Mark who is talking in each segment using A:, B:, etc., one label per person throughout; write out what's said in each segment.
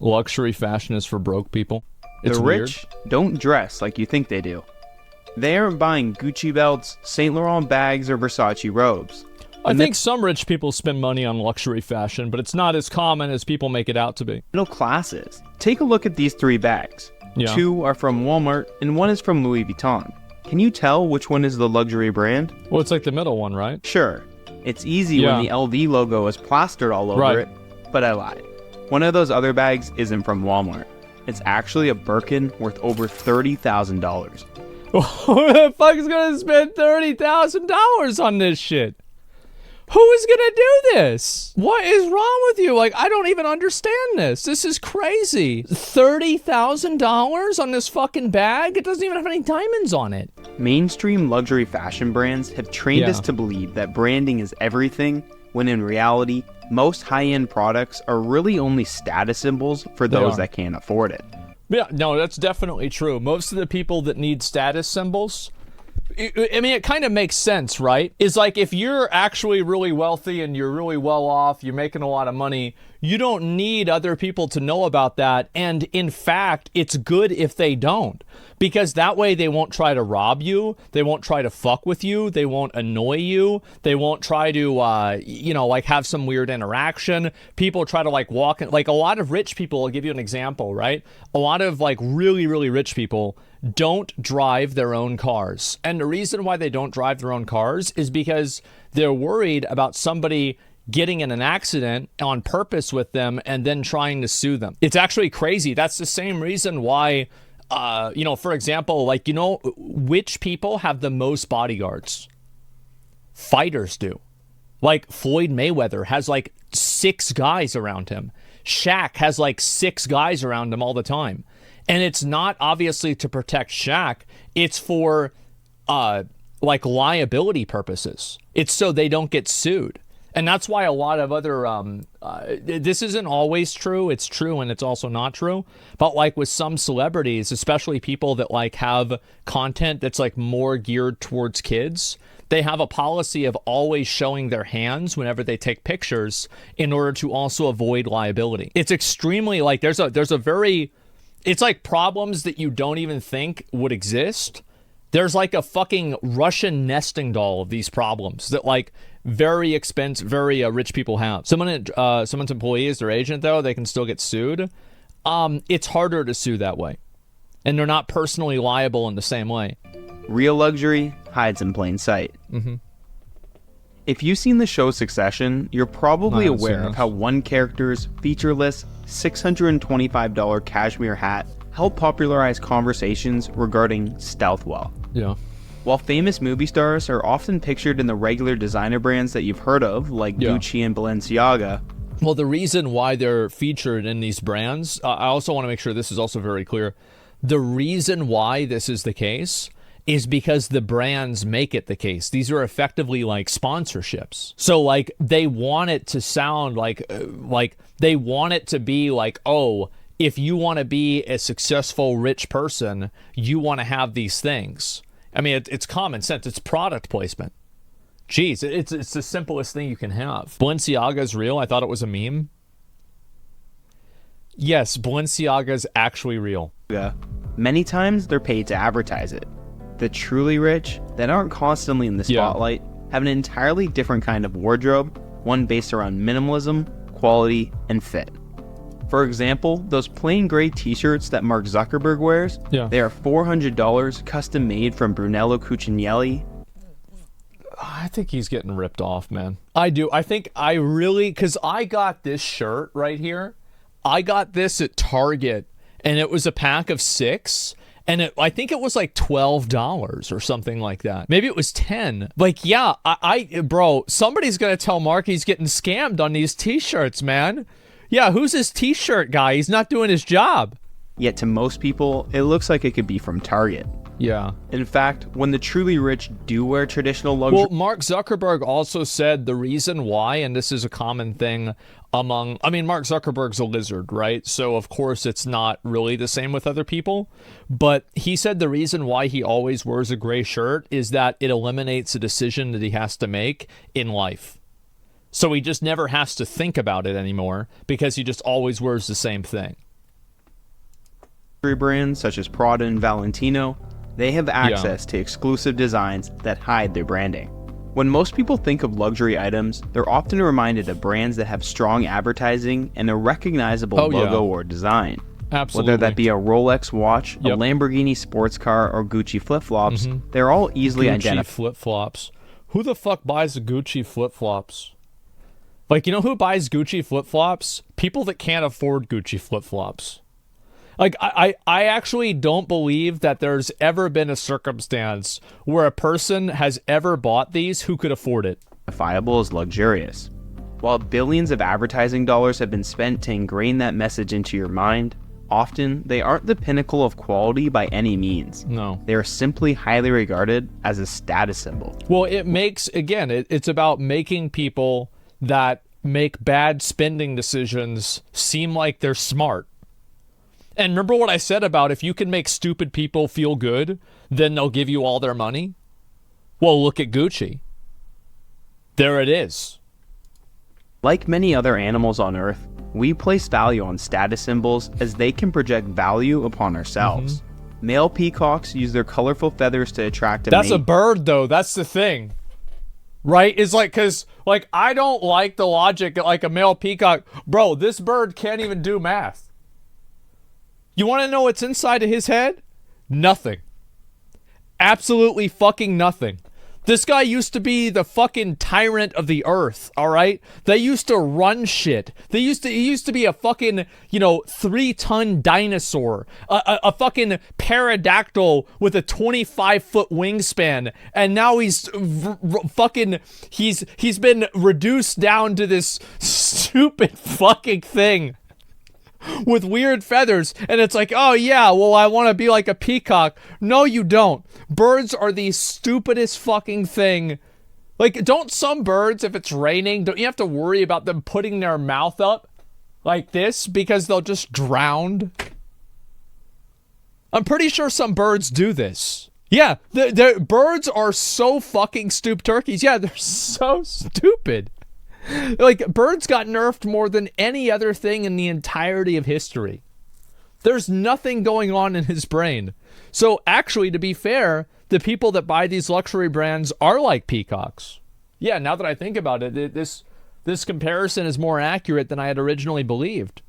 A: Luxury fashion is for broke people. It's
B: The
A: weird.
B: rich don't dress like you think they do. They aren't buying Gucci belts, Saint Laurent bags, or Versace robes.
A: I think some rich people spend money on luxury fashion, but it's not as common as people make it out to be.
B: Middle classes. Take a look at these 3 bags.
A: Yeah.
B: 2 are from Walmart and 1 is from Louis Vuitton. Can you tell which one is the luxury brand?
A: Well, it's like the middle one, right?
B: Sure. It's easy
A: Yeah.
B: when the LV logo is plastered all over
A: Right.
B: it, but I lied. One of those other bags isn't from Walmart. It's actually a Birkin worth over $30,000.
A: Who the fuck is gonna spend $30,000 on this shit? Who is gonna do this? What is wrong with you? Like, I don't even understand this. This is crazy. $30,000 on this fucking bag? It doesn't even have any diamonds on it.
B: Mainstream luxury fashion brands have trained us to believe that branding is everything, when in reality, most high-end products are really only status symbols for those that can't afford it.
A: Yeah, no, that's definitely true. Most of the people that need status symbols, I mean, it kind of makes sense, right? It's like if you're actually really wealthy and you're really well off, you're making a lot of money, you don't need other people to know about that. And in fact, it's good if they don't, because that way they won't try to rob you. They won't try to fuck with you. They won't annoy you. They won't try to, like have some weird interaction. People try to like walk in, like a lot of rich people, I'll give you an example, right? A lot of like really, really rich people don't drive their own cars. And the reason why they don't drive their own cars is because they're worried about somebody getting in an accident on purpose with them and then trying to sue them. It's actually crazy. That's the same reason why, for example, like, which people have the most bodyguards? Fighters do. Like Floyd Mayweather has like 6 guys around him. Shaq has like 6 guys around him all the time. And it's not obviously to protect Shaq. It's for like liability purposes. It's so they don't get sued. And that's why a lot of other, this isn't always true. It's true and it's also not true. But like with some celebrities, especially people that like have content that's like more geared towards kids, they have a policy of always showing their hands whenever they take pictures in order to also avoid liability. It's extremely like there's a very, it's like problems that you don't even think would exist. There's like a fucking Russian nesting doll of these problems that like very expensive, very rich people have. Someone's employee is their agent though, they can still get sued. It's harder to sue that way. And they're not personally liable in the same way.
B: Real luxury hides in plain sight.
A: Mm-hmm.
B: If you've seen the show Succession, you're probably
A: I haven't
B: aware
A: seen
B: of
A: this.
B: how one character's featureless $625 cashmere hat helped popularize conversations regarding stealth wealth.
A: Yeah.
B: While famous movie stars are often pictured in the regular designer brands that you've heard of, like Gucci and Balenciaga,
A: well, the reason why they're featured in these brands, I also want to make sure this is also very clear. The reason why this is the case is because the brands make it the case. These are effectively like sponsorships. So like they want it to sound like they want it to be like, oh, if you want to be a successful rich person, you want to have these things. I mean, it's common sense. It's product placement. Jeez, it's the simplest thing you can have. Balenciaga's real. I thought it was a meme. Yes, Balenciaga's actually real.
B: many times they're paid to advertise it. The truly rich, that aren't constantly in the spotlight, have an entirely different kind of wardrobe, one based around minimalism, quality, and fit. For example, those plain gray t-shirts that Mark Zuckerberg wears, they are $400 custom made from Brunello Cucinelli.
A: I think he's getting ripped off, man. I do. I think I really, because I got this shirt right here. I got this at Target, and it was a pack of 6. And I think it was like $12 or something like that. Maybe it was 10. Like, yeah, bro, somebody's going to tell Mark he's getting scammed on these t-shirts, man. Yeah, who's this t-shirt guy? He's not doing his job.
B: Yet to most people, it looks like it could be from Target.
A: Yeah.
B: In fact, when the truly rich do wear traditional luxury...
A: Well, Mark Zuckerberg also said the reason why, and this is a common thing among... I mean, Mark Zuckerberg's a lizard, right? So, of course, it's not really the same with other people. But he said the reason why he always wears a gray shirt is that it eliminates a decision that he has to make in life. So he just never has to think about it anymore because he just always wears the same thing.
B: brands such as Prada and Valentino, they have access to exclusive designs that hide their branding. When most people think of luxury items, they're often reminded of brands that have strong advertising and a recognizable logo or design.
A: Absolutely.
B: Whether that be a Rolex watch, a Lamborghini sports car, or Gucci flip-flops, they're all easily identified.
A: Gucci flip-flops. Who the fuck buys the Gucci flip-flops? Like, you know who buys Gucci flip-flops? People that can't afford Gucci flip-flops. Like, I actually don't believe that there's ever been a circumstance where a person has ever bought these who could afford it.
B: Identifiable as luxurious. While billions of advertising dollars have been spent to ingrain that message into your mind, often they aren't the pinnacle of quality by any means.
A: No.
B: They are simply highly regarded as a status symbol.
A: Well, it makes, again, it's about making people that make bad spending decisions seem like they're smart. And remember what I said about if you can make stupid people feel good, then they'll give you all their money? Well, look at Gucci. There it is.
B: Like many other animals on Earth, we place value on status symbols as they can project value upon ourselves. Male peacocks use their colorful feathers to attract a
A: That's
B: mate.
A: a bird, though. That's the thing. Right? It's like, because, like, I don't like the logic that, like, a male peacock. Bro, this bird can't even do math. You want to know what's inside of his head? Nothing. Absolutely fucking nothing. This guy used to be the fucking tyrant of the earth, all right? They used to run shit. He used to be a fucking, 3-ton dinosaur. A fucking pterodactyl with a 25-foot wingspan. And now he's he's been reduced down to this stupid fucking thing with weird feathers, and it's like, oh yeah, well, I want to be like a peacock. No, you don't. Birds are the stupidest fucking thing. Like, don't some birds, if it's raining, don't you have to worry about them putting their mouth up like this because they'll just drown? I'm pretty sure some birds do this. Yeah, the birds are so fucking stupid. Turkeys, yeah, they're so stupid. Like, birds got nerfed more than any other thing in the entirety of history. There's nothing going on in his brain. So actually, to be fair, the people that buy these luxury brands are like peacocks. Yeah, now that I think about it, this comparison is more accurate than I had originally believed.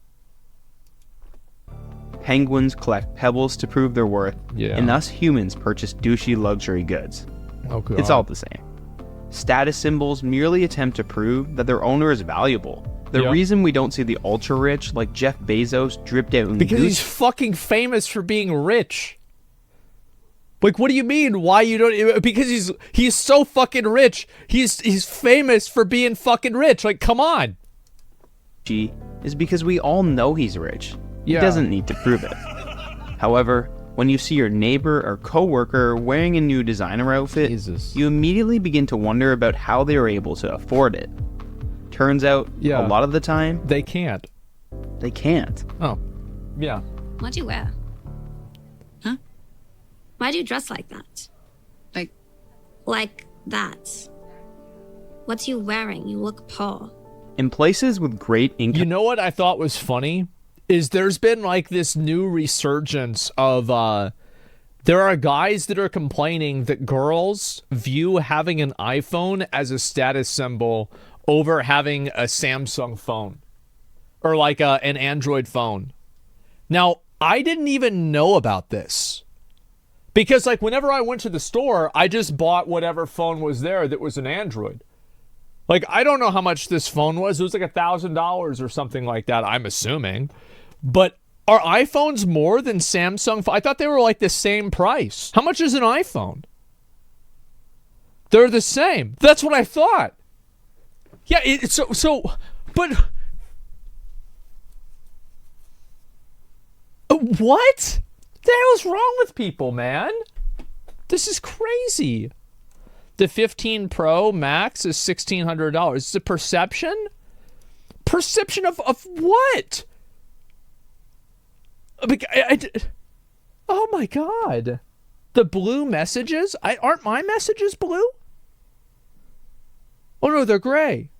B: Penguins collect pebbles to prove their worth,
A: Yeah.
B: and us humans purchase douchey luxury goods.
A: Oh, God.
B: It's all the same. Status symbols merely attempt to prove that their owner is valuable. The reason we don't see the ultra-rich like Jeff Bezos dripped out in
A: because
B: Gucci.
A: he's fucking famous for being rich. Like, what do you mean? Why you don't? Because he's so fucking rich. He's famous for being fucking rich. Like, come on.
B: Is because we all know he's rich.
A: Yeah.
B: He doesn't need to prove it. However, when you see your neighbor or coworker wearing a new designer outfit,
A: Jesus.
B: you immediately begin to wonder about how they were able to afford it. Turns out, a lot of the time,
A: They can't.
B: they can't.
A: Oh, yeah.
C: What'd you wear?
D: Huh?
C: Why'd you dress like that? Like that. What's you wearing? You look poor.
B: In places with great income,
A: You know what I thought was funny? Is there's been like this new resurgence of, there are guys that are complaining that girls view having an iPhone as a status symbol over having a Samsung phone. Or like an Android phone. Now, I didn't even know about this. Because like whenever I went to the store, I just bought whatever phone was there that was an Android. Like, I don't know how much this phone was. It was like $1,000 or something like that, I'm assuming. But are iPhones more than Samsung? I thought they were like the same price. How much is an iPhone? They're the same. That's what I thought. Yeah, but what? The hell's wrong with people, man? This is crazy. The 15 Pro Max is $1,600. It's a perception? Perception of what? Oh my God. The blue messages? Aren't my messages blue? Oh no, they're gray.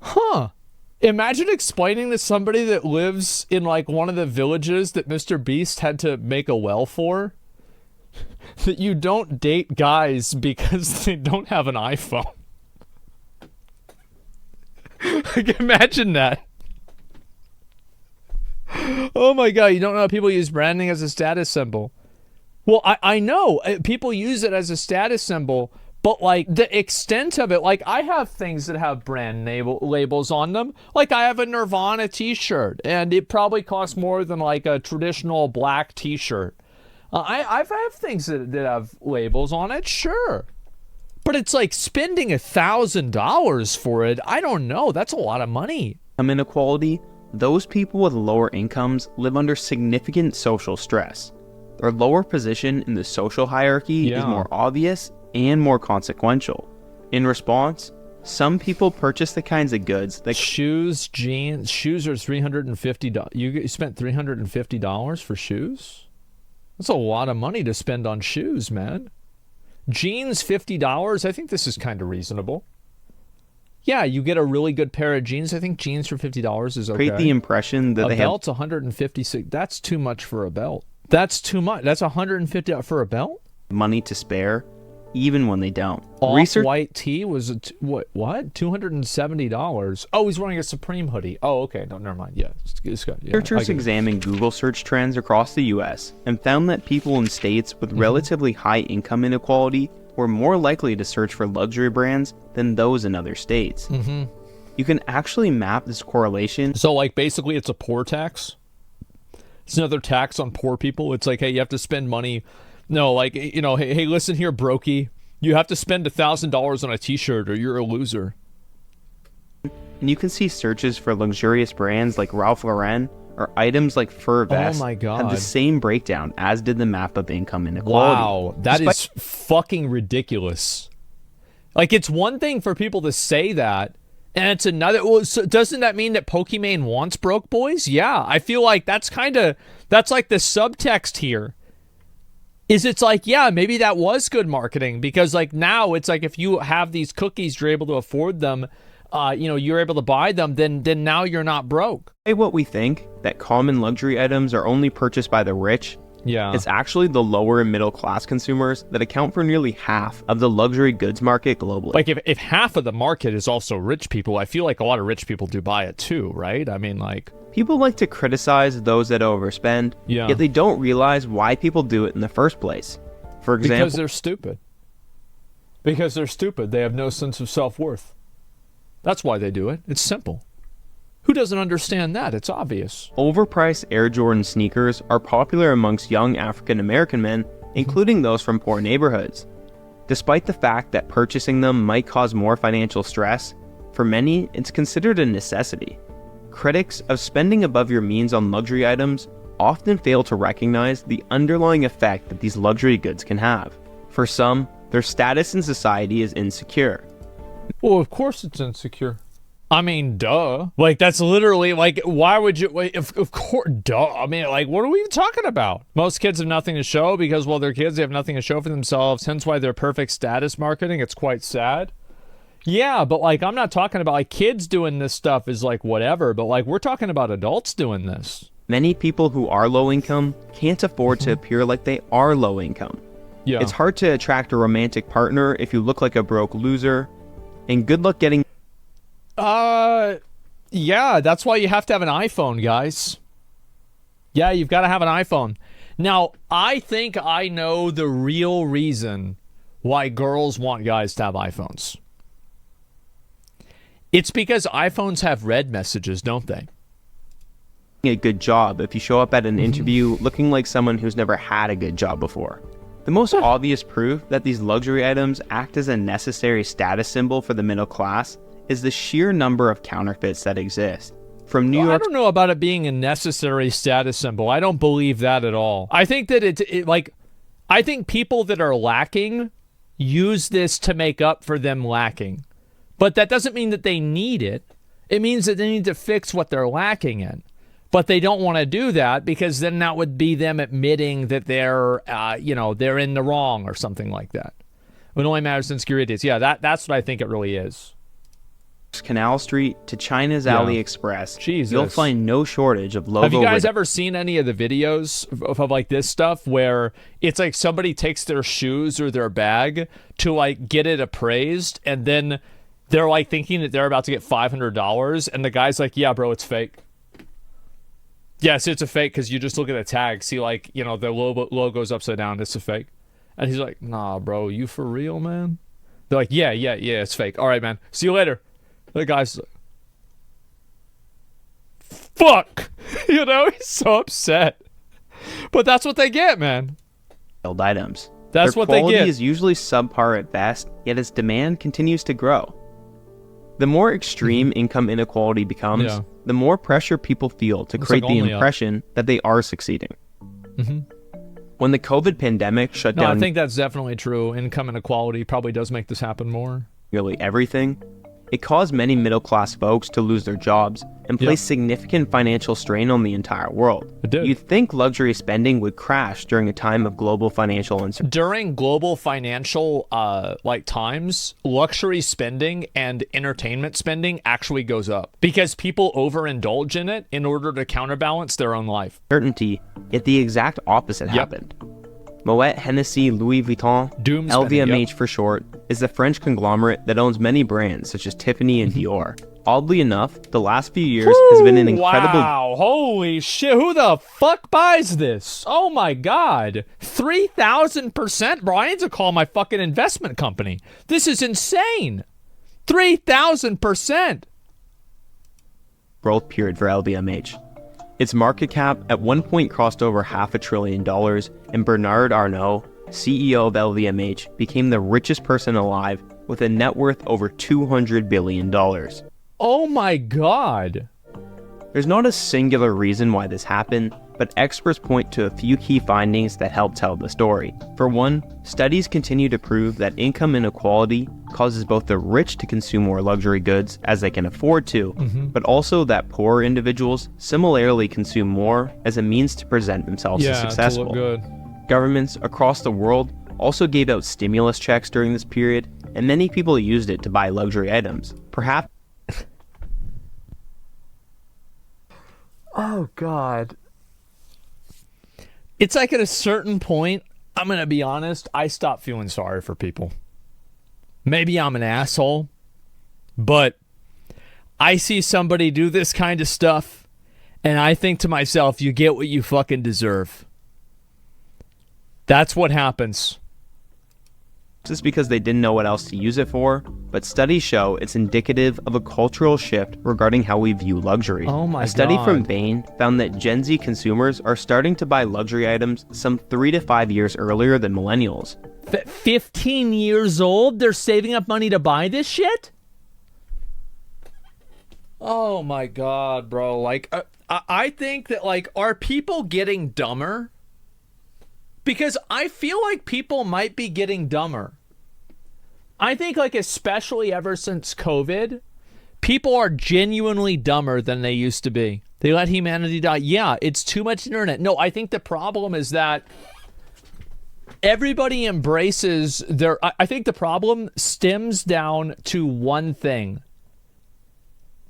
A: Huh. Imagine explaining to somebody that lives in like one of the villages that Mr. Beast had to make a well for that you don't date guys because they don't have an iPhone. Like, imagine that. Oh my god, you don't know how people use branding as a status symbol. Well, I know people use it as a status symbol, but like the extent of it, like I have things that have brand labels on them. Like I have a Nirvana t-shirt and it probably costs more than like a traditional black t-shirt. I have things that have labels on it, sure. But it's like spending $1,000 for it. I don't know. That's a lot of money.
B: Inequality, those people with lower incomes live under significant social stress. Their lower position in the social hierarchy is more obvious and more consequential. In response, some people purchase the kinds of goods that...
A: Shoes, jeans. Shoes are $350. You spent $350 for shoes? That's a lot of money to spend on shoes, man. Jeans, $50. I think this is kind of reasonable. Yeah, you get a really good pair of jeans. I think jeans for $50 is okay.
B: Create the impression that
A: a
B: they
A: belt's $156. That's too much for a belt. That's too much. That's $150 for a belt?
B: Money to spare, even when they don't.
A: Off-white tee was what? $270. Oh, he's wearing a Supreme hoodie. Oh, okay. No, never mind. Yeah, it's good. Yeah,
B: researchers examined Google search trends across the U.S. and found that people in states with relatively high income inequality were more likely to search for luxury brands than those in other states. You can actually map this correlation.
A: So, like, basically, it's a poor tax. It's another tax on poor people. It's like, hey, you have to spend money. No, like, you know, hey, listen here, brokey. You have to spend $1,000 on a t-shirt or you're a loser.
B: And you can see searches for luxurious brands like Ralph Lauren or items like fur vests have the same breakdown as did the map of income inequality.
A: Wow, that is fucking ridiculous. Like, it's one thing for people to say that, and it's another. Well, so doesn't that mean that Pokimane wants broke boys? Yeah, I feel like that's like the subtext here. It's like, yeah, maybe that was good marketing because like now it's like if you have these cookies, you're able to afford them, you're able to buy them, then now you're not broke.
B: Hey, what we think that common luxury items are only purchased by the rich.
A: Yeah,
B: it's actually the lower and middle class consumers that account for nearly half of the luxury goods market globally.
A: Like if half of the market is also rich people, I feel like a lot of rich people do buy it too, right? I mean, like,
B: people like to criticize those that overspend, yet they don't realize why people do it in the first place. For example,
A: because they're stupid. Because they're stupid. They have no sense of self-worth. That's why they do it. It's simple. Who doesn't understand that? It's obvious.
B: Overpriced Air Jordan sneakers are popular amongst young African American men, including those from poor neighborhoods. Despite the fact that purchasing them might cause more financial stress, for many, it's considered a necessity. Critics of spending above your means on luxury items often fail to recognize the underlying effect that these luxury goods can have. For some, their status in society is insecure.
A: Well, of course it's insecure. I mean, duh. Like, that's literally, like, why would you, of course, duh. I mean, like, what are we even talking about? Most kids have nothing to show because, well, they're kids, they have nothing to show for themselves, hence why they're perfect status marketing. It's quite sad. Yeah, but, like, I'm not talking about, like, kids doing this stuff is, like, whatever, but, like, we're talking about adults doing this.
B: Many people who are low income can't afford to appear like they are low income.
A: Yeah.
B: It's hard to attract a romantic partner if you look like a broke loser, and good luck getting...
A: Yeah, that's why you have to have an iPhone, guys. Yeah, you've got to have an iPhone. Now, I think I know the real reason why girls want guys to have iPhones. It's because iPhones have red messages, don't they?
B: A good job if you show up at an interview looking like someone who's never had a good job before. The most obvious proof that these luxury items act as a necessary status symbol for the middle class is the sheer number of counterfeits that exist. From New York...
A: I don't know about it being a necessary status symbol. I don't believe that at all. I think that I think people that are lacking use this to make up for them lacking. But that doesn't mean that they need it. It means that they need to fix what they're lacking in. But they don't want to do that because then that would be them admitting that they're in the wrong or something like that. It only matters in insecurities. Yeah, that's what I think it really is.
B: Canal Street to China's AliExpress,
A: Jesus.
B: you'll find no shortage of logo.
A: Have you guys ever seen any of the videos of like this stuff where it's like somebody takes their shoes or their bag to like get it appraised, and then they're like thinking that they're about to get $500, and the guy's like, yeah, bro, it's fake. Yes, it's a fake because you just look at the tag, see like, you know, the logo's upside down, it's a fake. And he's like, nah, bro, you for real, man? They're like, yeah, it's fake. All right, man. See you later. The guy's like, fuck. You know, he's so upset. But that's what they get, man.
B: Items.
A: That's what they get.
B: Their quality is usually subpar at best, yet its demand continues to grow. The more extreme income inequality becomes, the more pressure people feel to create the impression that they are succeeding. When the COVID pandemic shut down...
A: I think that's definitely true. Income inequality probably does make this happen more.
B: Nearly everything. It caused many middle-class folks to lose their jobs and place significant financial strain on the entire world.
A: It did.
B: You'd think luxury spending would crash during a time of global financial uncertainty.
A: During global financial times, luxury spending and entertainment spending actually goes up because people overindulge in it in order to counterbalance their own life.
B: Yet the exact opposite happened. Moet Hennessy Louis Vuitton, LVMH for short, is the French conglomerate that owns many brands such as Tiffany and Dior. Oddly enough, the last few years has been an incredible...
A: Wow, holy shit, who the fuck buys this? Oh my god, 3,000%? Bro, I need to call my fucking investment company. This is insane. 3,000%.
B: Growth period for LVMH. Its market cap at one point crossed over $500 billion, and Bernard Arnault, CEO of LVMH, became the richest person alive with a net worth over $200 billion.
A: Oh my god.
B: There's not a singular reason why this happened, but experts point to a few key findings that help tell the story. For one, studies continue to prove that income inequality causes both the rich to consume more luxury goods as they can afford to, but also that poorer individuals similarly consume more as a means to present themselves as successful.
A: To look good.
B: Governments across the world also gave out stimulus checks during this period, and many people used it to buy luxury items. Perhaps
A: oh god. It's like at a certain point, I'm going to be honest, I stop feeling sorry for people. Maybe I'm an asshole, but I see somebody do this kind of stuff, and I think to myself, you get what you fucking deserve. That's what happens.
B: just because they didn't know what else to use it for, but studies show it's indicative of a cultural shift regarding how we view luxury.
A: Oh my God.
B: A study from Bain found that Gen Z consumers are starting to buy luxury items some 3 to 5 years earlier than millennials.
A: 15 years old? They're saving up money to buy this shit? Oh my God, bro. Like, I think that, like, are people getting dumber? Because I feel like people might be getting dumber. I think, like, especially ever since COVID, people are genuinely dumber than they used to be. They let humanity die. Yeah, it's too much internet. No, I think the problem is that everybody embraces their... I think the problem stems down to one thing.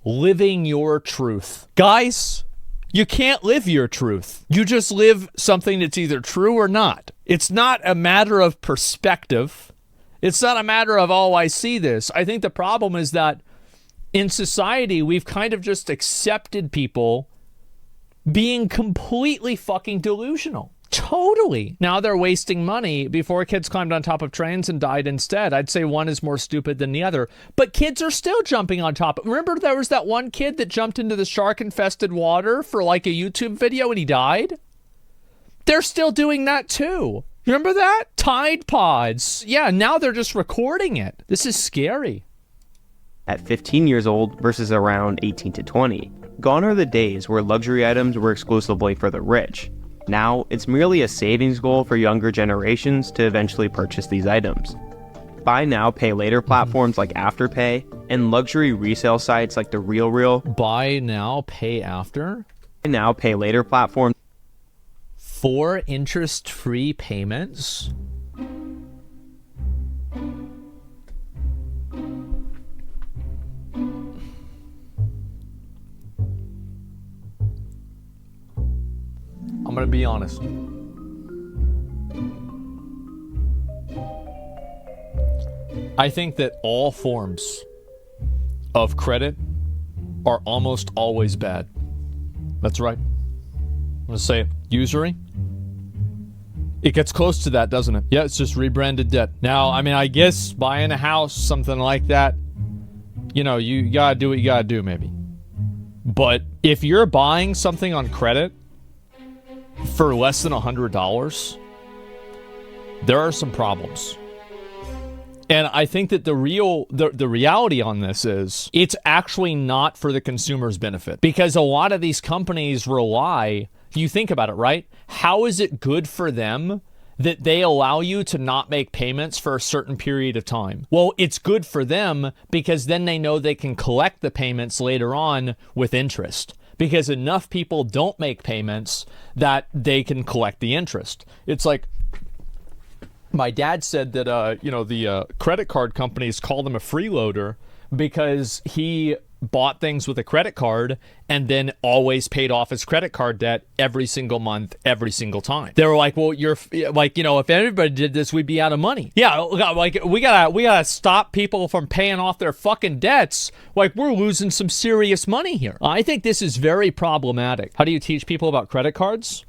A: Living your truth. Guys, you can't live your truth. You just live something that's either true or not. It's not a matter of perspective. It's not a matter of, oh, I see this. I think the problem is that in society, we've kind of just accepted people being completely fucking delusional. Totally. Now they're wasting money. Before, kids climbed on top of trains and died instead. I'd say one is more stupid than the other. But kids are still jumping on top. Remember there was that one kid that jumped into the shark-infested water for like a YouTube video and he died? They're still doing that too. Remember that? Tide Pods. Yeah, now they're just recording it. This is scary.
B: At 15 years old versus around 18 to 20. Gone are the days where luxury items were exclusively for the rich. Now, it's merely a savings goal for younger generations to eventually purchase these items. Buy now, pay later platforms like Afterpay and luxury resale sites like The RealReal.
A: Buy now, pay after?
B: Buy now, pay later platforms.
A: 4 interest-free payments? I'm going to be honest. I think that all forms of credit are almost always bad. That's right. I'm going to say it. Usury. It gets close to that, doesn't it? Yeah, it's just rebranded debt. Now, I mean, I guess buying a house, something like that, you know, you gotta do what you gotta do, maybe. But if you're buying something on credit for less than $100, there are some problems. And I think that the reality on this is it's actually not for the consumer's benefit, because a lot of these companies rely, you think about it, right? How is it good for them that they allow you to not make payments for a certain period of time? Well, it's good for them because then they know they can collect the payments later on with interest, because enough people don't make payments that they can collect the interest. It's like, my dad said that, the credit card companies call them a freeloader because he bought things with a credit card and then always paid off his credit card debt every single month, every single time. They were like, well, you're like, you know, if everybody did this, we'd be out of money. Yeah, like we gotta stop people from paying off their fucking debts. Like, we're losing some serious money here. I think this is very problematic. How do you teach people about credit cards?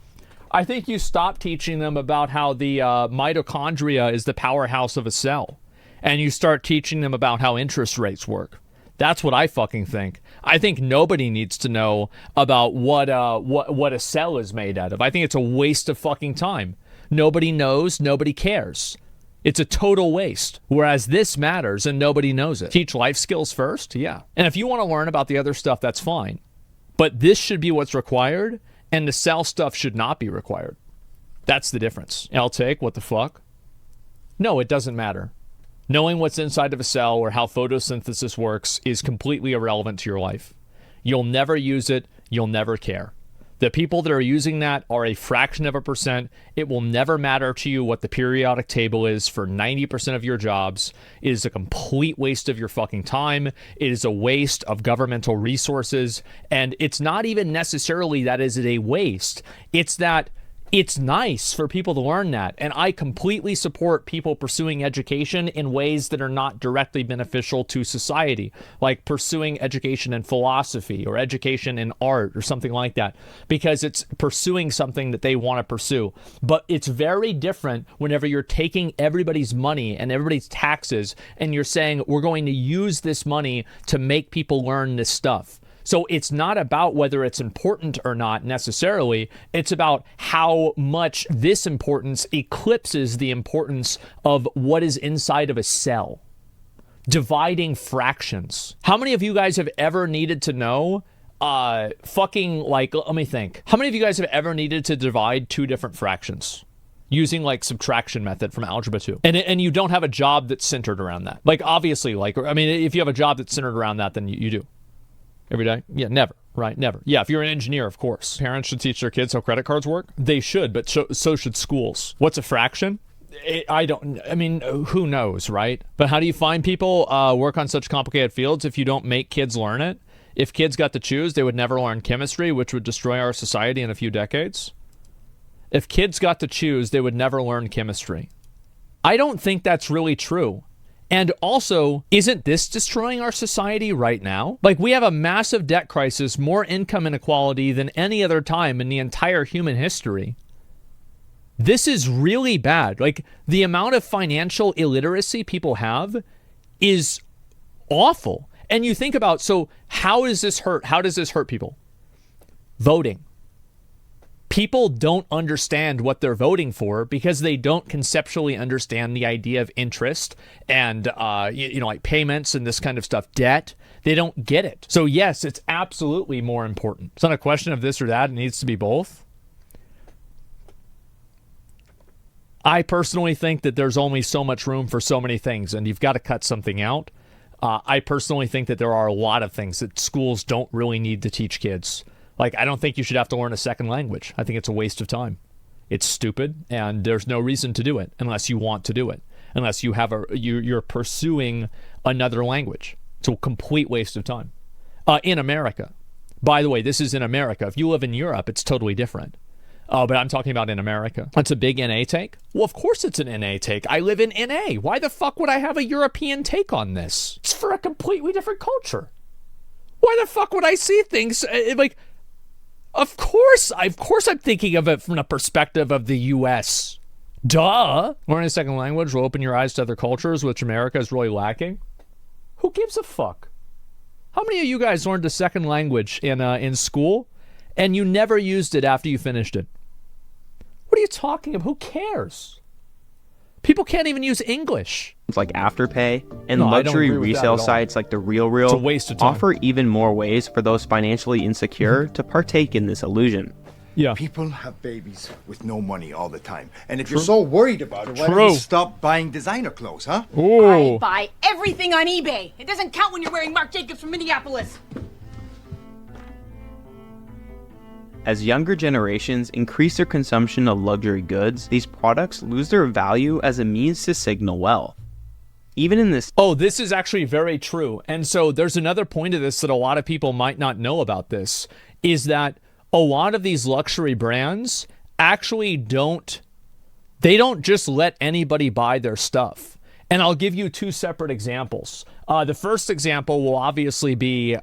A: I think you stop teaching them about how the mitochondria is the powerhouse of a cell, and you start teaching them about how interest rates work. That's what I fucking think. I think nobody needs to know about what a cell is made out of. I think it's a waste of fucking time. Nobody knows, nobody cares. It's a total waste. Whereas this matters and nobody knows it. Teach life skills first? Yeah. And if you want to learn about the other stuff, that's fine. But this should be what's required, and the cell stuff should not be required. That's the difference. I'll take, what the fuck? No, it doesn't matter. Knowing what's inside of a cell or how photosynthesis works is completely irrelevant to your life. You'll never use it. You'll never care. The people that are using that are a fraction of a percent. It will never matter to you what the periodic table is for 90% of your jobs. It is a complete waste of your fucking time. It is a waste of governmental resources. And it's not even necessarily that is it a waste. It's that it's nice for people to learn that. And I completely support people pursuing education in ways that are not directly beneficial to society, like pursuing education in philosophy or education in art or something like that, because it's pursuing something that they want to pursue. But it's very different whenever you're taking everybody's money and everybody's taxes and you're saying, we're going to use this money to make people learn this stuff. So it's not about whether it's important or not necessarily. It's about how much this importance eclipses the importance of what is inside of a cell. Dividing fractions. How many of you guys have ever needed to know, let me think. How many of you guys have ever needed to divide two different fractions? Using like subtraction method from algebra 2. And you don't have a job that's centered around that. Like obviously, if you have a job that's centered around that, then you do. Every day? Yeah, never, right? Never. Yeah, if you're an engineer, of course. Parents should teach their kids how credit cards work. They should, but so should schools. What's a fraction? Who knows, right? But how do you find people work on such complicated fields if you don't make kids learn it? If kids got to choose, they would never learn chemistry, which would destroy our society in a few decades. If kids got to choose, they would never learn chemistry. I don't think that's really true. And also, isn't this destroying our society right now? Like, we have a massive debt crisis, more income inequality than any other time in the entire human history. This is really bad. Like, the amount of financial illiteracy people have is awful. And you think about, so how does this hurt? How does this hurt people? Voting. People don't understand what they're voting for because they don't conceptually understand the idea of interest and, like payments and this kind of stuff, debt. They don't get it. So yes, it's absolutely more important. It's not a question of this or that. It needs to be both. I personally think that there's only so much room for so many things, and you've got to cut something out. I personally think that there are a lot of things that schools don't really need to teach kids. Like, I don't think you should have to learn a second language. I think it's a waste of time. It's stupid, and there's no reason to do it unless you want to do it. Unless you have you're pursuing another language. It's a complete waste of time. In America. By the way, this is in America. If you live in Europe, it's totally different. Oh, but I'm talking about in America. That's a big NA take? Well, of course it's an NA take. I live in NA. Why the fuck would I have a European take on this? It's for a completely different culture. Why the fuck would I see things like... Of course I'm thinking of it from the perspective of the U.S. Duh. Learning a second language will open your eyes to other cultures, which America is really lacking. Who gives a fuck? How many of you guys learned a second language in school and you never used it after you finished it? What are you talking about? Who cares? People can't even use English.
B: It's like Afterpay and luxury resale sites like The RealReal
A: It's a waste of time.
B: offer even more ways for those financially insecure to partake in this illusion.
A: Yeah.
D: People have babies with no money all the time. And if you're so worried about it, why don't you stop buying designer clothes, huh?
A: Ooh.
E: I buy everything on eBay. It doesn't count when you're wearing Marc Jacobs from Minneapolis.
B: As younger generations increase their consumption of luxury goods, these products lose their value as a means to signal wealth. Even in this...
A: Oh, this is actually very true. And so there's another point of this that a lot of people might not know about this, is that a lot of these luxury brands actually don't just let anybody buy their stuff. And I'll give you two separate examples. The first example will obviously be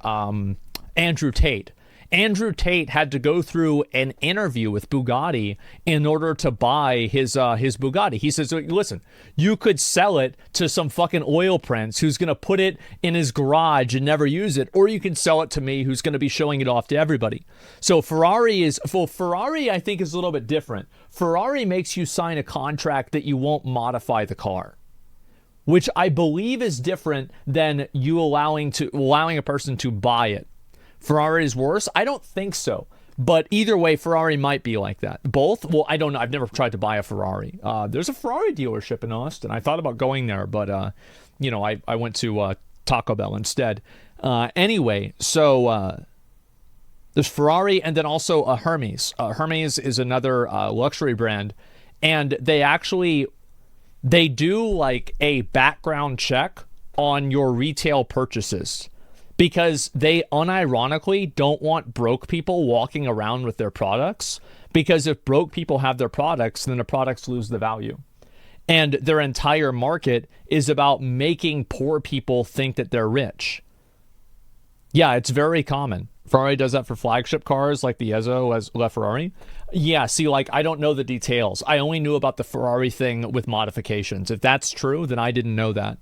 A: Andrew Tate. Andrew Tate had to go through an interview with Bugatti in order to buy his Bugatti. He says, listen, you could sell it to some fucking oil prince who's going to put it in his garage and never use it, or you can sell it to me who's going to be showing it off to everybody. So Ferrari, I think, is a little bit different. Ferrari makes you sign a contract that you won't modify the car, which I believe is different than you allowing a person to buy it. Ferrari is worse? I don't think so. But either way, Ferrari might be like that. Both? Well, I don't know. I've never tried to buy a Ferrari. There's a Ferrari dealership in Austin. I thought about going there, but, I went to Taco Bell instead. Anyway, so there's Ferrari and then also Hermes. Hermes is another luxury brand. And they do like a background check on your retail purchases, because they unironically don't want broke people walking around with their products, because if broke people have their products, then the products lose the value. And their entire market is about making poor people think that they're rich. Yeah, it's very common. Ferrari does that for flagship cars like the Ezzo as LaFerrari. Yeah, see, like, I don't know the details. I only knew about the Ferrari thing with modifications. If that's true, then I didn't know that.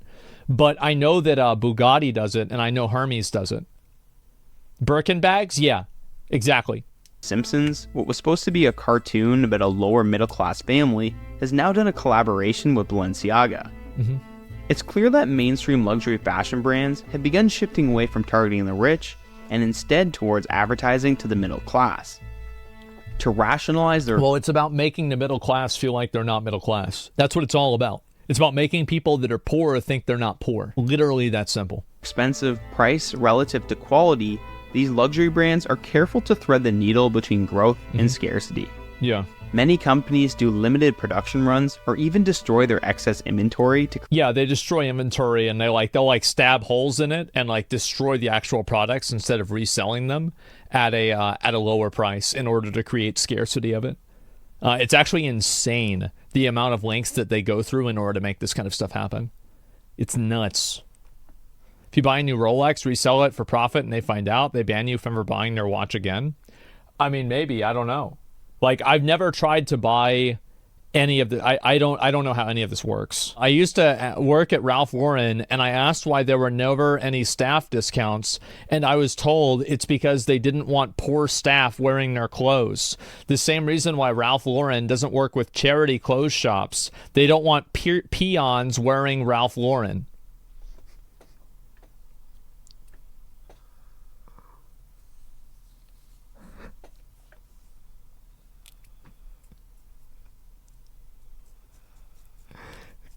A: But I know that Bugatti does it, and I know Hermes does it. Birkin bags? Yeah, exactly.
B: Simpsons, what was supposed to be a cartoon about a lower middle-class family, has now done a collaboration with Balenciaga.
A: Mm-hmm.
B: It's clear that mainstream luxury fashion brands have begun shifting away from targeting the rich and instead towards advertising to the middle class. To rationalize their...
A: Well, it's about making the middle class feel like they're not middle class. That's what it's all about. It's about making people that are poor think they're not poor. Literally that simple.
B: Expensive price relative to quality, these luxury brands are careful to thread the needle between growth and scarcity.
A: Yeah.
B: Many companies do limited production runs or even destroy their excess inventory to...
A: Yeah, they destroy inventory and they'll stab holes in it and destroy the actual products instead of reselling them at a lower price in order to create scarcity of it. It's actually insane the amount of lengths that they go through in order to make this kind of stuff happen. It's nuts. If you buy a new Rolex, resell it for profit, and they find out, they ban you from ever buying their watch again. I mean, maybe, I don't know. I've never tried to buy any of the... I don't know how any of this works. I used to work at Ralph Lauren, and I asked why there were never any staff discounts, and I was told it's because they didn't want poor staff wearing their clothes. The same reason why Ralph Lauren doesn't work with charity clothes shops. They don't want peons wearing Ralph Lauren.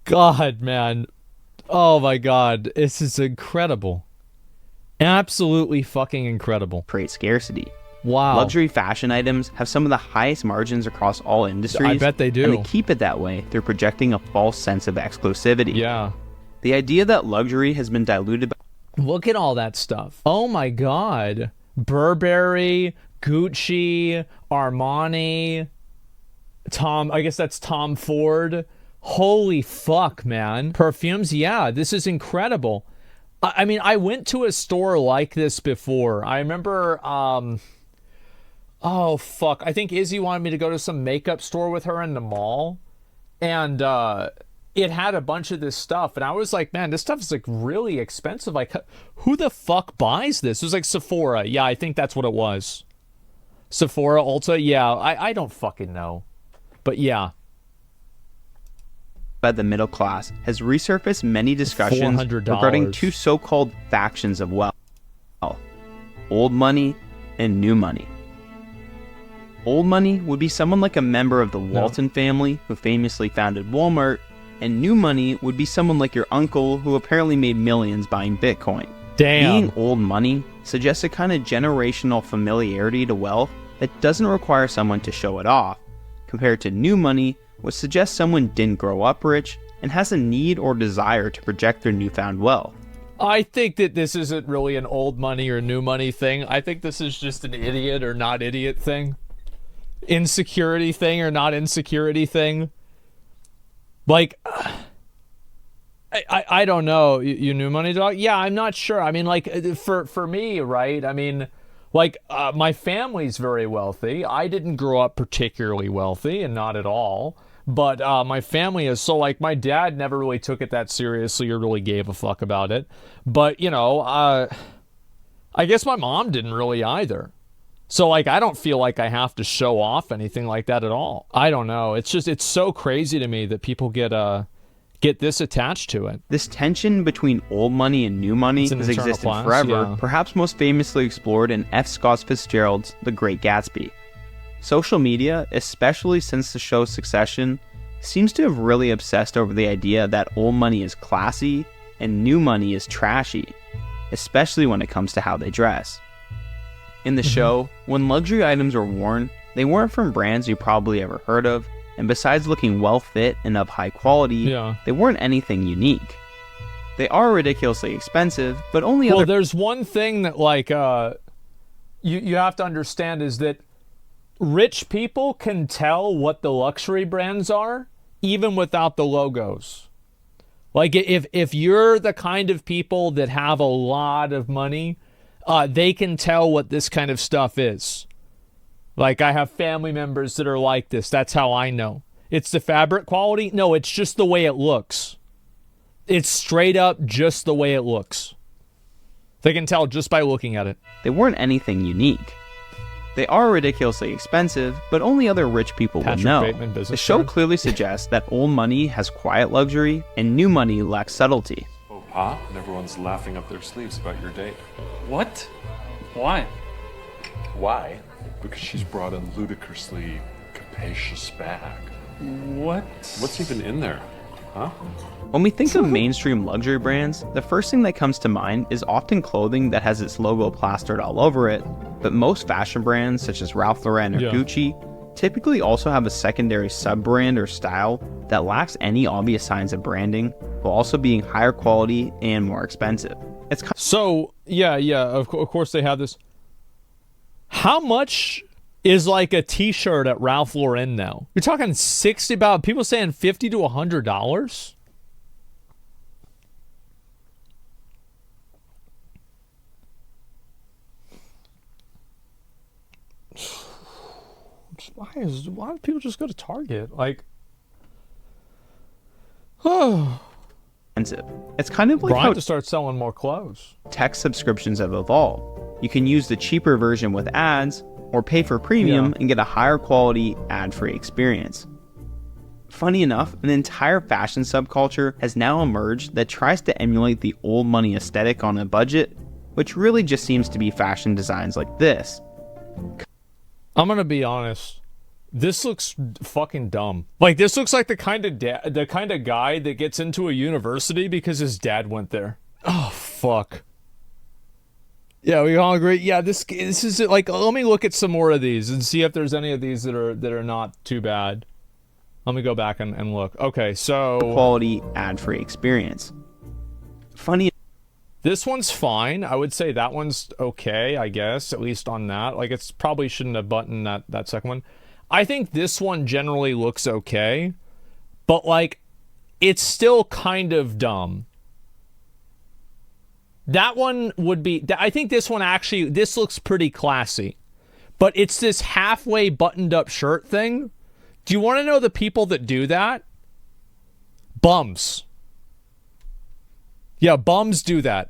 A: God, man. Oh my God. This is incredible. Absolutely fucking incredible.
B: Create scarcity.
A: Wow.
B: Luxury fashion items have some of the highest margins across all industries.
A: I bet they do.
B: And to keep it that way, they're projecting a false sense of exclusivity.
A: Yeah.
B: The idea that luxury has been diluted by...
A: Look at all that stuff. Oh my God. Burberry, Gucci, Armani. I guess that's Tom Ford. Holy fuck, man. Perfumes, yeah, this is incredible. I mean, I went to a store like this before. I remember, oh fuck, I think Izzy wanted me to go to some makeup store with her in the mall. And it had a bunch of this stuff. And I was like, man, this stuff is like really expensive. Like, who the fuck buys this? It was like Sephora. Yeah, I think that's what it was. Sephora, Ulta. Yeah, I don't fucking know. But yeah.
B: By the middle class has resurfaced many discussions regarding two so-called factions of wealth: old money and new money. Old money would be someone like a member of the Walton family who famously founded Walmart, and new money would be someone like your uncle who apparently made millions buying Bitcoin.
A: Damn.
B: Being old money suggests a kind of generational familiarity to wealth that doesn't require someone to show it off, compared to new money, which suggests someone didn't grow up rich and has a need or desire to project their newfound wealth.
A: I think that this isn't really an old money or new money thing. I think this is just an idiot or not idiot thing. Insecurity thing or not insecurity thing. Like, I don't know. You new money dog? Yeah, I'm not sure. I mean, like, for me, right? I mean, like, my family's very wealthy. I didn't grow up particularly wealthy, and not at all. But my family is, so like my dad never really took it that seriously or really gave a fuck about it. But, you know, I guess my mom didn't really either. So like I don't feel like I have to show off anything like that at all. I don't know. It's just, it's so crazy to me that people get this attached to it.
B: This tension between old money and new money has existed forever, perhaps most famously explored in F. Scott Fitzgerald's The Great Gatsby. Social media, especially since the show's succession, seems to have really obsessed over the idea that old money is classy and new money is trashy, especially when it comes to how they dress. In the show, when luxury items were worn, they weren't from brands you probably ever heard of, and besides looking well fit and of high quality, they weren't anything unique. They are ridiculously expensive, but only
A: Well, there's one thing that like you have to understand is that rich people can tell what the luxury brands are even without the logos. Like if you're the kind of people that have a lot of money, they can tell what this kind of stuff is. Like I have family members that are like this. That's how I know. It's the fabric quality? No, it's just the way it looks. It's straight up just the way it looks. They can tell just by looking at it.
B: They weren't anything unique. They are ridiculously expensive, but only other rich people will know. The show clearly suggests that old money has quiet luxury and new money lacks subtlety.
F: Oh, Pa, and everyone's laughing up their sleeves about your date.
G: What? Why?
F: Why? Because she's brought a ludicrously capacious bag.
G: What?
F: What's even in there? Huh?
B: When we think of mainstream luxury brands, the first thing that comes to mind is often clothing that has its logo plastered all over it, but most fashion brands such as Ralph Lauren or Gucci typically also have a secondary sub-brand or style that lacks any obvious signs of branding, while also being higher quality and more expensive. It's
A: so, of course they have this. How much is like a t-shirt at Ralph Lauren now? You're talking 60, about people saying $50 to $100? Why do people just go to Target? Like,
B: it's kind of like
A: Brian to start selling more clothes.
B: Tech subscriptions have evolved. You can use the cheaper version with ads, or pay for premium and get a higher quality ad-free experience. Funny enough, an entire fashion subculture has now emerged that tries to emulate the old money aesthetic on a budget, which really just seems to be fashion designs like this.
A: I'm gonna be honest. This looks fucking dumb. Like, this looks like the kind of guy that gets into a university because his dad went there. Oh, fuck. Yeah, we all agree. Yeah, this is like, let me look at some more of these and see if there's any of these that are not too bad. Let me go back and look. Okay, so
B: quality ad-free experience. Funny.
A: This one's fine. I would say that one's okay, I guess, at least on that. Like, it's probably shouldn't have buttoned that second one. I think this one generally looks okay, but like, it's still kind of dumb. That one would be, I think this one actually, this looks pretty classy. But it's this halfway buttoned up shirt thing. Do you want to know the people that do that? Bums. Yeah, bums do that.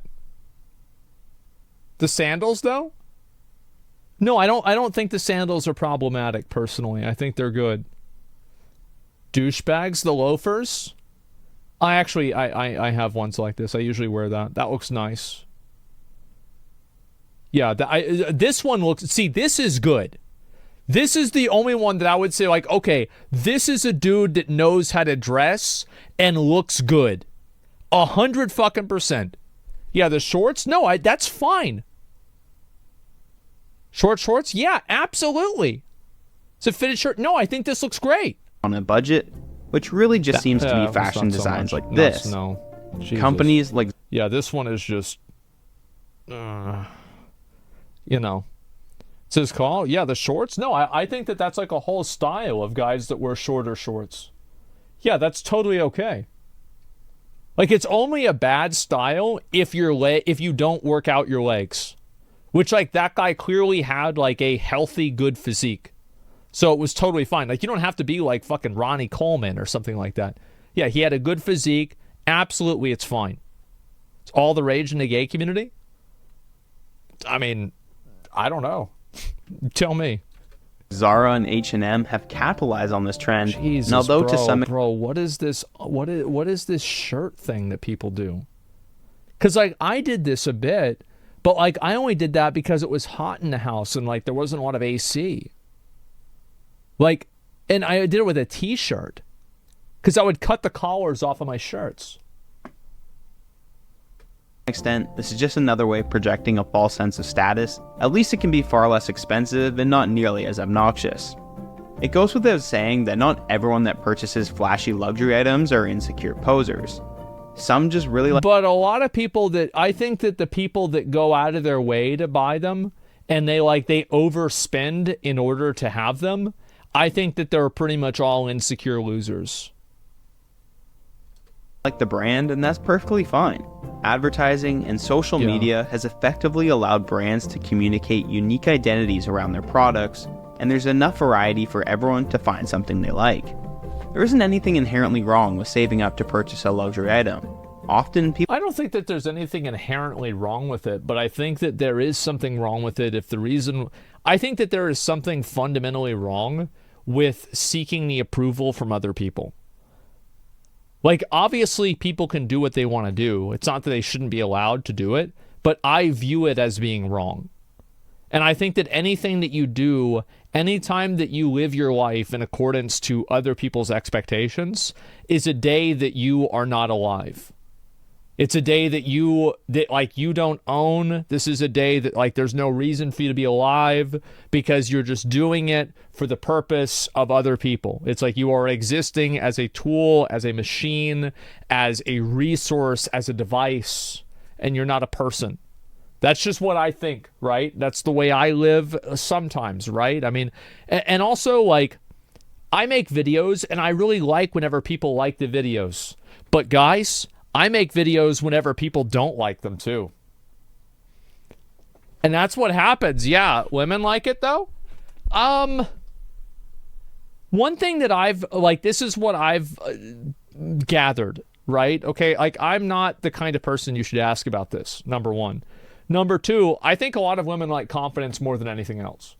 A: The sandals, though? No, I don't think the sandals are problematic, personally. I think they're good. Douchebags, the loafers? I have ones like this. I usually wear that. That looks nice. Yeah, this one looks... See, this is good. This is the only one that I would say, like, okay, this is a dude that knows how to dress and looks good. 100%. Yeah, the shorts? No, that's fine. Short shorts? Yeah, absolutely. It's a fitted shirt. No, I think this looks great.
B: On a budget, which really just seems to be fashion designs like this.
A: No. Jesus.
B: Companies like...
A: Yeah, this one is just... you know. It says call? Yeah, the shorts? No, I think that that's like a whole style of guys that wear shorter shorts. Yeah, that's totally okay. Like, it's only a bad style if you don't work out your legs. Which, like, that guy clearly had, like, a healthy, good physique. So it was totally fine. Like, you don't have to be like fucking Ronnie Coleman or something like that. Yeah, he had a good physique. Absolutely, it's fine. It's all the rage in the gay community. I mean, I don't know. Tell me.
B: Zara and H&M have capitalized on this trend.
A: Jesus,
B: and although to some...
A: Bro, what is this? What is this shirt thing that people do? Because, like, I did this a bit, but, like, I only did that because it was hot in the house and, like, there wasn't a lot of AC. Like, and I did it with a t-shirt because I would cut the collars off of my shirts.
B: Extent, this is just another way of projecting a false sense of status. At least it can be far less expensive and not nearly as obnoxious. It goes without saying that not everyone that purchases flashy luxury items are insecure posers. Some just really like...
A: But a lot of people that... I think that the people that go out of their way to buy them and they overspend in order to have them, I think that they're pretty much all insecure losers.
B: Like the brand, and that's perfectly fine. Advertising and social media has effectively allowed brands to communicate unique identities around their products, and there's enough variety for everyone to find something they like. There isn't anything inherently wrong with saving up to purchase a luxury item. Often people...
A: I don't think that there's anything inherently wrong with it, but I think that there is something wrong with it if the reason... I think that there is something fundamentally wrong with seeking the approval from other people. Like, obviously, people can do what they want to do. It's not that they shouldn't be allowed to do it, but I view it as being wrong. And I think that anything that you do, anytime that you live your life in accordance to other people's expectations, is a day that you are not alive. It's a day that you don't own. This is a day that, like, there's no reason for you to be alive because you're just doing it for the purpose of other people. It's like you are existing as a tool, as a machine, as a resource, as a device, and you're not a person. That's just what I think, right? That's the way I live sometimes, right? I mean, and also, like, I make videos, and I really like whenever people like the videos. But guys... I make videos whenever people don't like them, too. And that's what happens. Yeah, women like it, though. One thing that I've, like, this is what I've gathered, right? Okay, like, I'm not the kind of person you should ask about this, number one. Number two, I think a lot of women like confidence more than anything else.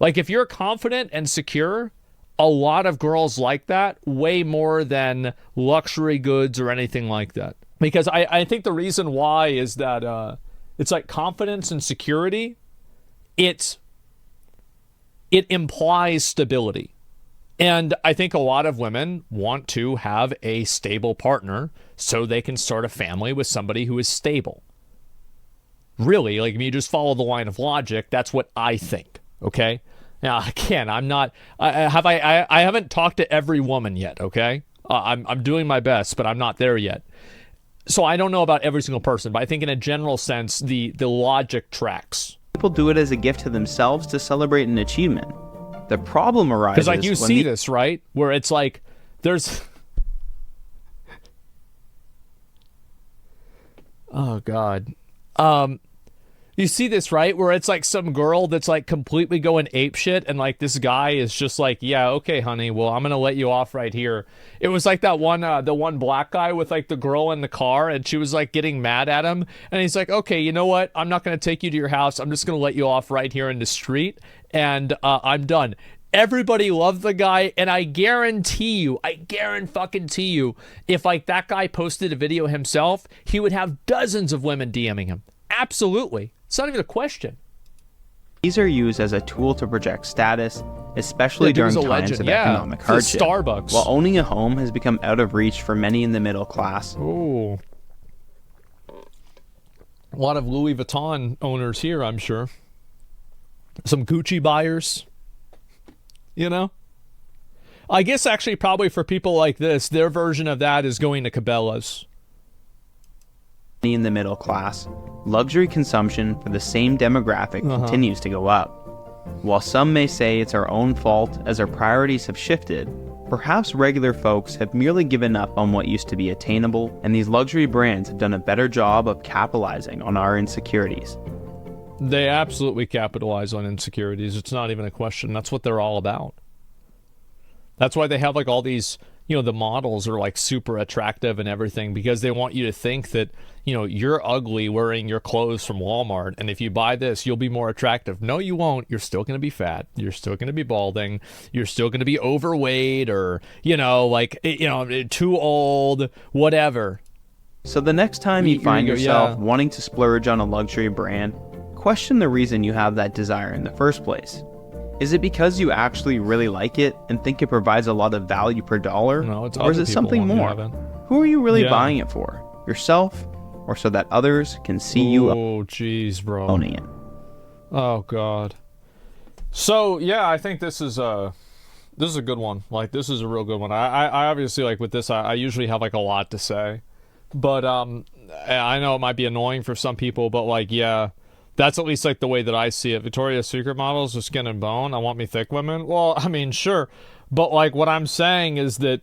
A: Like, if you're confident and secure... A lot of girls like that way more than luxury goods or anything like that. Because I think the reason why is that it's like confidence and security, it implies stability. And I think a lot of women want to have a stable partner so they can start a family with somebody who is stable. Really, like, if you just follow the line of logic, that's what I think, okay? Now, again, I'm not. I haven't talked to every woman yet. Okay, I'm doing my best, but I'm not there yet. So I don't know about every single person, but I think in a general sense, the logic tracks.
B: People do it as a gift to themselves to celebrate an achievement. The problem arises
A: because like you see this, right? Where it's like there's oh god. You see this, right? Where it's like some girl that's like completely going apeshit, and like this guy is just like, yeah, okay, honey, well, I'm gonna let you off right here. It was like that one, the one black guy with like the girl in the car, and she was like getting mad at him, and he's like, okay, you know what? I'm not gonna take you to your house. I'm just gonna let you off right here in the street, and I'm done. Everybody loved the guy, and I guarantee you, if like that guy posted a video himself, he would have dozens of women DMing him. Absolutely. It's not even a question.
B: These are used as a tool to project status, especially during times of economic hardship.
A: Starbucks.
B: While owning a home has become out of reach for many in the middle class.
A: Ooh. A lot of Louis Vuitton owners here, I'm sure. Some Gucci buyers. You know? I guess actually probably for people like this, their version of that is going to Cabela's.
B: In the middle class, luxury consumption for the same demographic continues to go up. While some may say it's our own fault as our priorities have shifted, perhaps regular folks have merely given up on what used to be attainable, and these luxury brands have done a better job of capitalizing on our insecurities.
A: They absolutely capitalize on insecurities. It's not even a question. That's what they're all about. That's why they have like all these, you know, the models are like super attractive and everything, because they want you to think that, you know, you're ugly wearing your clothes from Walmart, and if you buy this, you'll be more attractive. No, you won't. You're still going to be fat. You're still going to be balding. You're still going to be overweight, or, you know, like, you know, too old, whatever.
B: So the next time you find yourself wanting to splurge on a luxury brand, question the reason you have that desire in the first place. Is it because you actually really like it and think it provides a lot of value per dollar?
A: No, it's
B: or is it something more? Who are you really buying it for? Yourself? Or so that others can see you
A: jeez, bro.
B: owning it?
A: Oh, God. So, yeah, I think this is a good one. Like, this is a real good one. I obviously, like, with this, I usually have, like, a lot to say. But I know it might be annoying for some people, but, like, yeah, that's at least, like, the way that I see it. Victoria's Secret models with skin and bone. I want me thick women. Well, I mean, sure. But, like, what I'm saying is that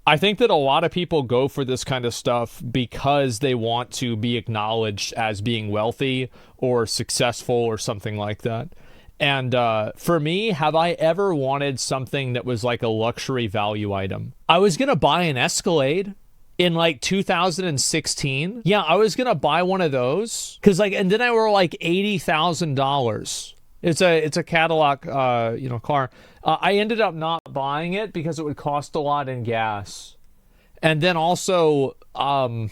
A: I think that a lot of people go for this kind of stuff because they want to be acknowledged as being wealthy or successful or something like that. And for me, have I ever wanted something that was like a luxury value item? I was going to buy an Escalade in like 2016. Yeah, I was going to buy one of those because like, and then I were like $80,000. It's a Cadillac, car. I ended up not buying it because it would cost a lot in gas. And then also, it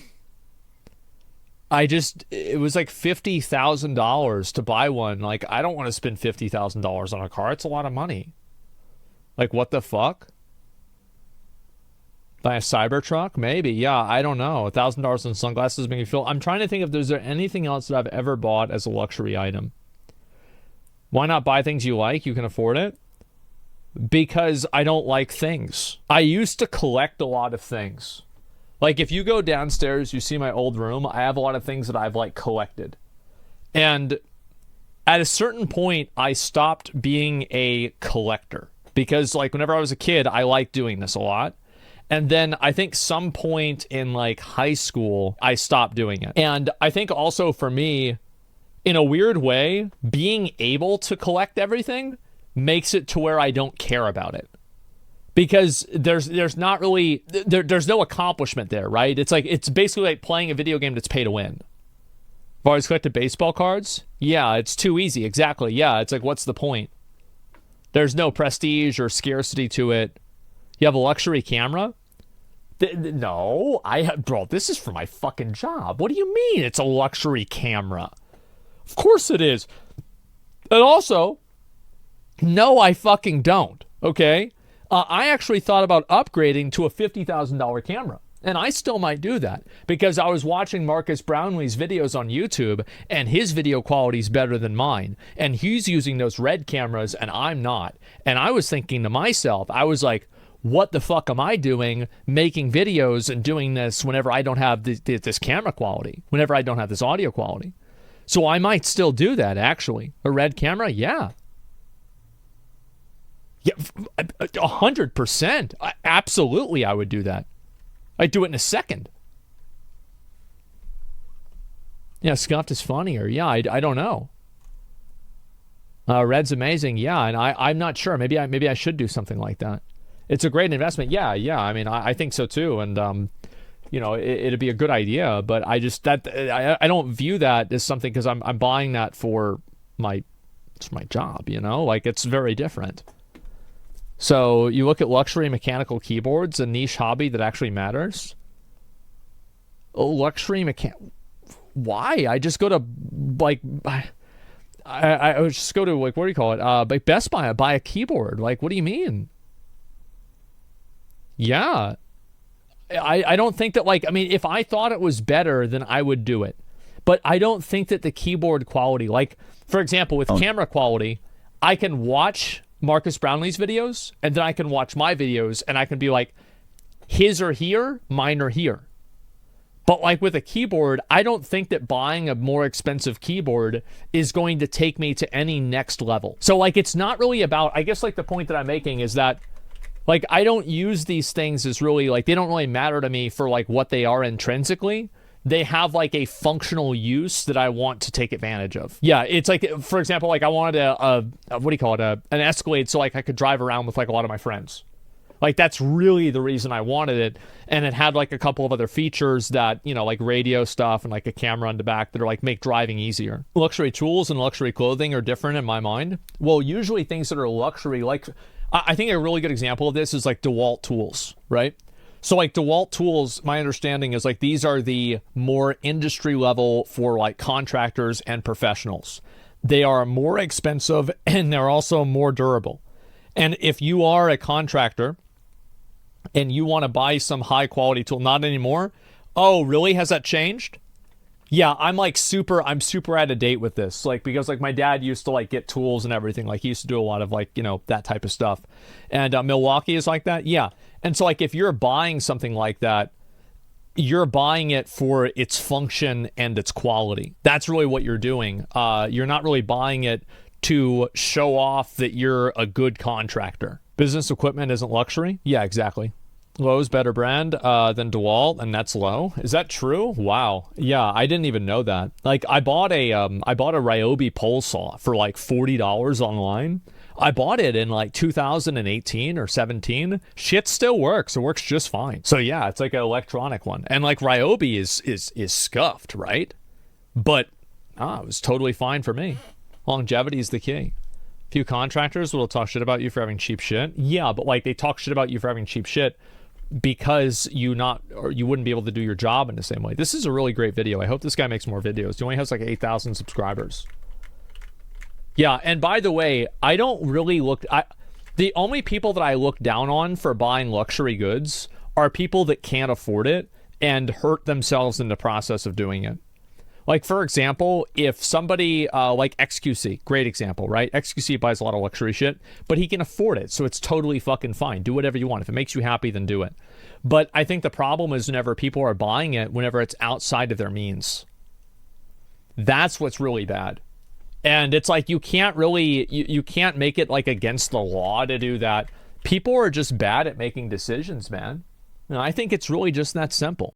A: was like $50,000 to buy one. Like, I don't want to spend $50,000 on a car. It's a lot of money. Like, what the fuck? Buy a Cybertruck? Maybe. Yeah, I don't know. $1,000 in sunglasses make me feel... I'm trying to think if there's anything else that I've ever bought as a luxury item. Why not buy things you like? You can afford it. Because I don't like things. I used to collect a lot of things. Like, if you go downstairs, you see my old room, I have a lot of things that I've, like, collected. And at a certain point, I stopped being a collector. Because, like, whenever I was a kid, I liked doing this a lot. And then I think some point in, like, high school, I stopped doing it. And I think also for me, in a weird way, being able to collect everything makes it to where I don't care about it. Because there's not really, there's no accomplishment there, right? It's like, it's basically like playing a video game that's pay to win. I've always collected baseball cards. Yeah, it's too easy. Exactly. Yeah, it's like, what's the point? There's no prestige or scarcity to it. You have a luxury camera? No, bro, this is for my fucking job. What do you mean it's a luxury camera? Of course it is. And also, no, I fucking don't, okay? I actually thought about upgrading to a $50,000 camera. And I still might do that because I was watching Marcus Brownlee's videos on YouTube and his video quality is better than mine. And he's using those red cameras and I'm not. And I was thinking to myself, I was like, what the fuck am I doing making videos and doing this whenever I don't have this camera quality, whenever I don't have this audio quality? So I might still do that, actually. A red camera? Yeah. Yeah, 100%. Absolutely, I would do that. I'd do it in a second. Yeah, scuffed is funnier. Yeah, I don't know. Red's amazing. Yeah, and I'm not sure. Maybe I should do something like that. It's a great investment. Yeah. I mean, I think so too. And it'd be a good idea. But I don't view that as something because I'm buying that for my job. Like it's very different. So you look at luxury mechanical keyboards, a niche hobby that actually matters. Why? I just go to like. I would just go to like, what do you call it? Like Best Buy, buy a keyboard. Like, what do you mean? Yeah. I don't think that like, I mean, if I thought it was better, then I would do it. But I don't think that the keyboard quality, like, for example, with camera quality, I can watch Marcus Brownlee's videos and then I can watch my videos and I can be like, his are here, mine are here. But like with a keyboard, I don't think that buying a more expensive keyboard is going to take me to any next level. So like it's not really about, I guess like the point that I'm making is that like I don't use these things as really like, they don't really matter to me for like what they are intrinsically. They have like a functional use that I want to take advantage of. Yeah, it's like, for example, like I wanted an Escalade so like I could drive around with like a lot of my friends. Like, that's really the reason I wanted it. And it had, like, a couple of other features that, like radio stuff and, like, a camera on the back that are, like, make driving easier. Luxury tools and luxury clothing are different in my mind. Well, usually things that are luxury, like, I think a really good example of this is, like, DeWalt tools, right? So, like, DeWalt tools, my understanding is, like, these are the more industry level for, like, contractors and professionals. They are more expensive and they're also more durable. And if you are a contractor and you want to buy some high quality tool, not anymore. Oh, really? Has that changed? Yeah, I'm super out of date with this. Like, because like my dad used to like get tools and everything. Like he used to do a lot of like, that type of stuff. And Milwaukee is like that. Yeah. And so like, if you're buying something like that, you're buying it for its function and its quality. That's really what you're doing. You're not really buying it to show off that you're a good contractor. Business equipment isn't luxury? Yeah, exactly. Lowe's better brand than DeWalt, and that's low. Is that true? Wow. Yeah, I didn't even know that. Like, I bought a Ryobi pole saw for like $40 online. I bought it in like 2018 or 17. Shit still works. It works just fine. So yeah, it's like an electronic one, and like Ryobi is scuffed, right? But it was totally fine for me. Longevity is the key. Few contractors will talk shit about you for having cheap shit. Yeah, but like they talk shit about you for having cheap shit because you wouldn't be able to do your job in the same way. This is a really great video. I hope this guy makes more videos. He only has like 8,000 subscribers. Yeah, and by the way, I don't really the only people that I look down on for buying luxury goods are people that can't afford it and hurt themselves in the process of doing it. Like, for example, if somebody like XQC, great example, right? XQC buys a lot of luxury shit, but he can afford it, so it's totally fucking fine. Do whatever you want. If it makes you happy, then do it. But I think the problem is whenever people are buying it, whenever it's outside of their means. That's what's really bad. And it's like you can't really, you can't make it like against the law to do that. People are just bad at making decisions, man. I think it's really just that simple.